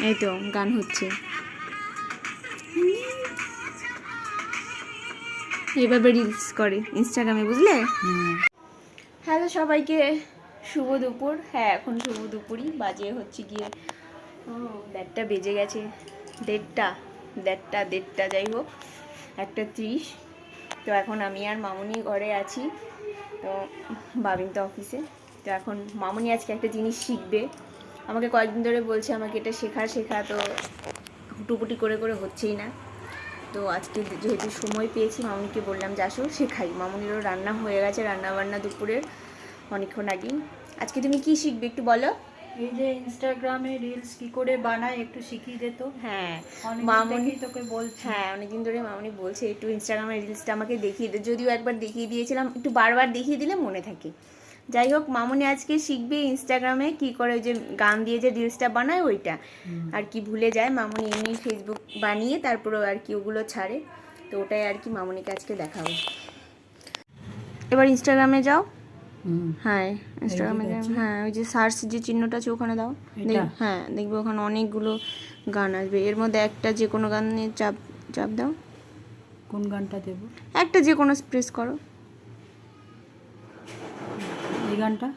এই তো গান হচ্ছে, এইভাবে রিলস করে ইনস্টাগ্রামে, বুঝলে? হ্যালো সবাইকে, শুভ দুপুর। হ্যাঁ, এখন শুভ দুপুরই, বাজে হচ্ছে গিয়ে 1:30 বেজে গেছে, 1:30 যাই হোক, 1:30। তো এখন আমি আর মামুনি ঘরে আছি, তো বাবিন তো অফিসে। তো এখন মামুনি আজকে একটা জিনিস শিখবে, আমাকে কয়েকদিন ধরে বলছে আমাকে এটা শেখা, তো হুটুপুটি করে হচ্ছেই না। তো আজকে যেহেতু সময় পেয়েছি, মামুনিকে বললাম যে আসো শেখাই। মামুনিরও রান্না হয়ে গেছে, রান্নাবান্না দুপুরের অনেকক্ষণ আগেই। আজকে তুমি কি শিখবে একটু বলো। এই যে ইনস্টাগ্রামে রিলস কি করে বানায় একটু শিখিয়ে দে তো। হ্যাঁ, মামুনি তোকে বলছি। হ্যাঁ, অনেকদিন ধরে মামুনি বলছে একটু ইনস্টাগ্রামের রিলসটা আমাকে দেখিয়ে দে, যদিও একবার দেখিয়ে দিয়েছিলাম, একটু বারবার দেখিয়ে দিলে মনে থাকে। যাই হোক, মামুনি আজকে শিখবে ইনস্টাগ্রামে কি করে ওই যে গান দিয়ে যে রিলসটা বানায় ওইটা, আর কি ভুলে যায়। মামুনি এমনি ফেসবুক বানিয়ে তারপরে আর কি ওগুলো ছাড়ে, তো ওটাই আর কি মামুনিকে আজকে দেখাবো। এবার ইনস্টাগ্রামে যাও। হ্যাঁ, ইনস্টাগ্রামে যাও। হ্যাঁ, ওই যে সার্চ যে চিহ্নটা আছে ওখানে দাও। হ্যাঁ, দেখবে ওখানে অনেকগুলো গান আসবে, এর মধ্যে একটা যে কোনো গান নিয়ে চাপ দাও। কোন গানটা দেব? একটা যে কোনো প্রেস করো। এই গানটা?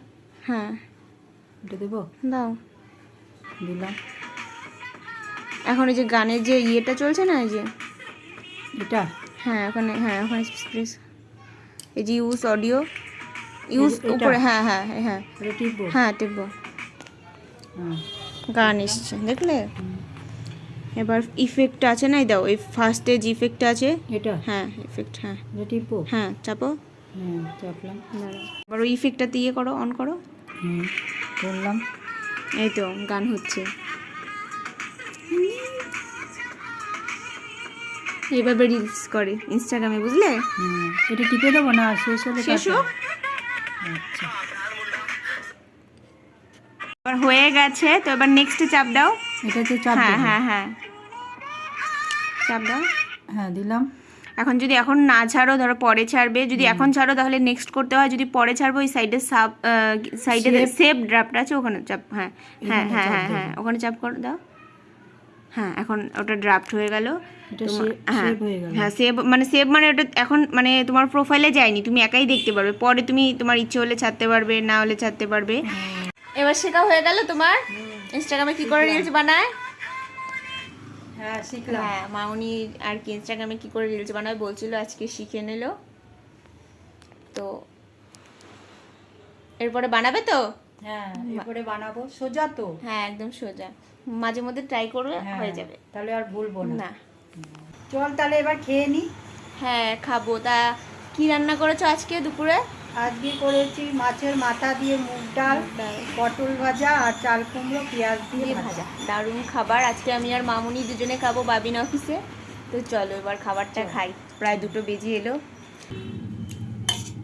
হ্যাঁ, এটা দেবো? দাও, দিলাম। এখন এই যে গানের যে ইয়েটা চলছে না, এই যে এটা? হ্যাঁ, ওখানে প্রেস, এই যে ইউজ অডিও, ইউজ উপরে, হ্যাঁ হ্যাঁ হ্যাঁ এটা টিপবো? হ্যাঁ, টিপবো। গান এসছে, দেখলে? এবার ইফেক্ট আছে না, দাও, এই ফার্স্টে যে ইফেক্ট আছে এটা? হ্যাঁ, ইফেক্ট, হ্যাঁ এটা টিপবো? হ্যাঁ, চাপো। হ্যাঁ, চাপলাম। এবার ওই ইফেক্টটাতে ইয়ে করো, অন করো। করলাম। এই তো গান হচ্ছে, এইভাবে রিলস করে ইনস্টাগ্রামে, বুঝলে? এটা টিপে দেবো না শেষ হলে? শেষ হোক। আচ্ছা, এবার হয়ে গেছে, তো এবার নেক্সটে চাপ দাও। এটাতে চাপ হ্যাঁ দেবো? হ্যাঁ হ্যাঁ, চাপ দাও। হ্যাঁ, দিলাম। এখন যদি এখন না ছাড়ো, ধরো পরে ছাড়বে, যদি এখন ছাড়ো তাহলে নেক্সট করতে হয়, যদি পরে ছাড়বো ওই সাইডে সাইডে সেভ ড্রাফট আছে ওখানে চাপ। হ্যাঁ হ্যাঁ হ্যাঁ হ্যাঁ হ্যাঁ, ওখানে চাপ করে দাও। হ্যাঁ, এখন ওটা ড্রাফট হয়ে গেল। হ্যাঁ হ্যাঁ, সেভ মানে ওটা এখন মানে তোমার প্রোফাইলে যায়নি, তুমি একাই দেখতে পারবে, পরে তুমি তোমার ইচ্ছে হলে ছাড়তে পারবে, না হলে ছাড়তে পারবে। এবার শেখা হয়ে গেল তোমার ইনস্টাগ্রামে কি করে রিলস বানায়। হ্যাঁ, শিখলাম। হ্যাঁ, মামুনি আর কি ইনস্টাগ্রামে কি করে রিলস বানায় বলছিল, আজকে শিখে নিল। তো এরপরে বানাবে তো? হ্যাঁ, এরপরে বানাবো। সোজা তো? হ্যাঁ, একদম সোজা, মাঝে মধ্যে ট্রাই করবে, হয়ে যাবে। তাহলে আর ভুলবো না। চল তাহলে এবার খেয়ে নি। হ্যাঁ, খাবো। তা কি রান্না করেছো আজকে দুপুরে? আজকে করেছি মাছের মাথা দিয়ে মুগ ডাল, পটল ভাজা আর চাল কুমড়ো পেঁয়াজ দিয়ে ভাজা। দারুণ খাবার। আজকে আমি আর মামুনি দুজনে খাবো বাবিন অফিসে। তো চলো এবার খাবারটা খাই, প্রায় 2 বেজে এলো।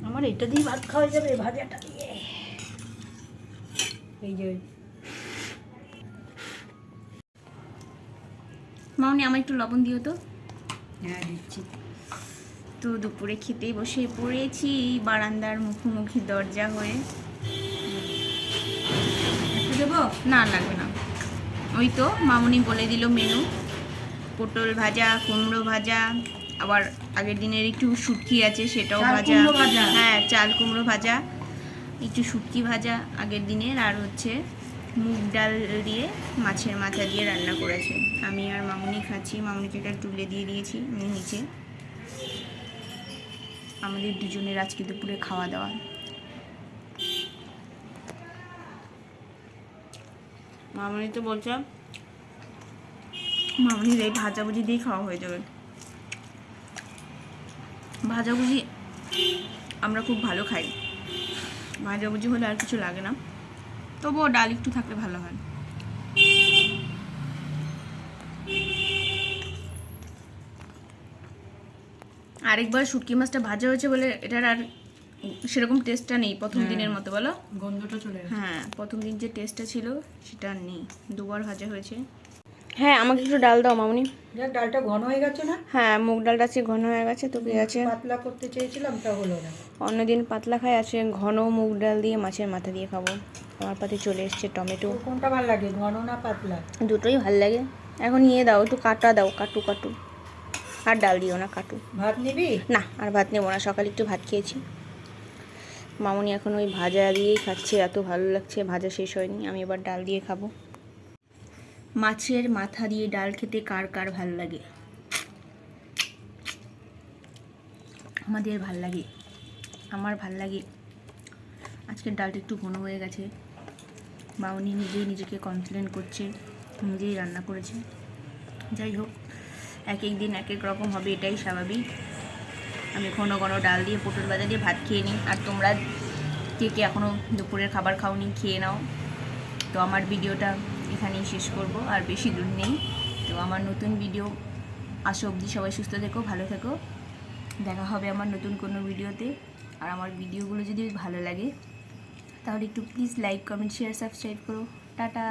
আমার এটা দিয়ে ভাত খাওয়া যাবে, ভাজাটা দিয়ে। এই যে মামুনি আমার একটু লবণ দিও তো। হ্যাঁ, দিচ্ছি। তো দুপুরে খেতেই বসে পড়েছি, বারান্দার মুখোমুখি দরজা হয়ে। একটু দেবো? না, লাগবে না। ওই তো মামুনি বলে দিল মেনু, পটল ভাজা, কুমড়ো ভাজা, আবার আগের দিনের একটু শুটকি আছে সেটাও ভাজা। হ্যাঁ, চাল কুমড়ো ভাজা, একটু শুটকি ভাজা আগের দিনের, আর হচ্ছে মুগ ডাল দিয়ে মাছের মাথা দিয়ে রান্না করেছে। আমি আর মামুনি খাচ্ছি, মামুনিকে একটা তুলে দিয়ে দিয়েছি নিচে। আমাদের দুজনের আজকে দুপুরে খাওয়া দাওয়া। মামুনি তো বলছে মামুনির এই ভাজাভুজি দিয়ে খাওয়া হয়ে যাবে। ভাজাভুজি আমরা খুব ভালো খাই, ভাজাভুজি হলে আর কিছু লাগে না, তবুও ডাল একটু থাকলে ভালো হয়। আরেকবার শুটকি মাছটা ভাজা হয়েছে বলে এটার আর সেরকম টেস্টটা নেই প্রথম দিনের মতো, বলো? গন্ধটা চলে গেছে। হ্যাঁ, প্রথম দিন যে টেস্টটা ছিল সেটা আর নেই, 2বার ভাজা হয়েছে। হ্যাঁ, আমাকে একটু ডাল দাও মামুনি। দেখ ডালটা ঘন হয়ে গেছে না? হ্যাঁ, মুগ ডালটা আছে ঘন হয়ে গেছে, তো কি আছে, পাতলা করতে চেয়েছিলাম তা হলো না। অন্যদিন পাতলা খাই, আছে ঘন মুগ ডাল দিয়ে মাছের মাথা দিয়ে খাবো। আমার পাতে চলে এসছে টমেটো। তোর কোনটা ভালো লাগে, ঘন না পাতলা? দুটোই ভাল লাগে। এখন নিয়ে দাও, একটু কাটা দাও, কাটু কাটু। আর ডাল দিও না, কাটু। ভাত নিবি? না, আর ভাত নেবো না, সকালে একটু ভাত খেয়েছি। মামুনি এখন ওই ভাজা দিয়েই খাচ্ছে, এত ভালো লাগছে, ভাজা শেষ হয়নি। আমি এবার ডাল দিয়ে খাবো। মাছের মাথা দিয়ে ডাল খেতে কার কার ভাল লাগে? আমাদের ভাল লাগে, আমার ভাল লাগে। আজকের ডালটা একটু ঘন হয়ে গেছে। মামুনি নিজেই নিজেকে কমপ্লেন করছে, নিজেই রান্না করেছে। যাই হোক, এক এক দিন এক এক রকম হবে, এটাই স্বাভাবিক। আমি ঘন ঘন ডাল দিয়ে পটল ভাজা দিয়ে ভাত খেয়ে নিই। আর তোমরা কে কে এখনও দুপুরের খাবার খাওনি, খেয়ে নাও। তো আমার ভিডিওটা এখানেই শেষ করব, আর বেশি দূর নেই। তো আমার নতুন ভিডিও আসো অবধি সবাই সুস্থ থেকো, ভালো থেকো। দেখা হবে আমার নতুন কোনো ভিডিওতে। আর আমার ভিডিওগুলো যদি ভালো লাগে তাহলে একটু please like, comment, share, subscribe করো। টাটা।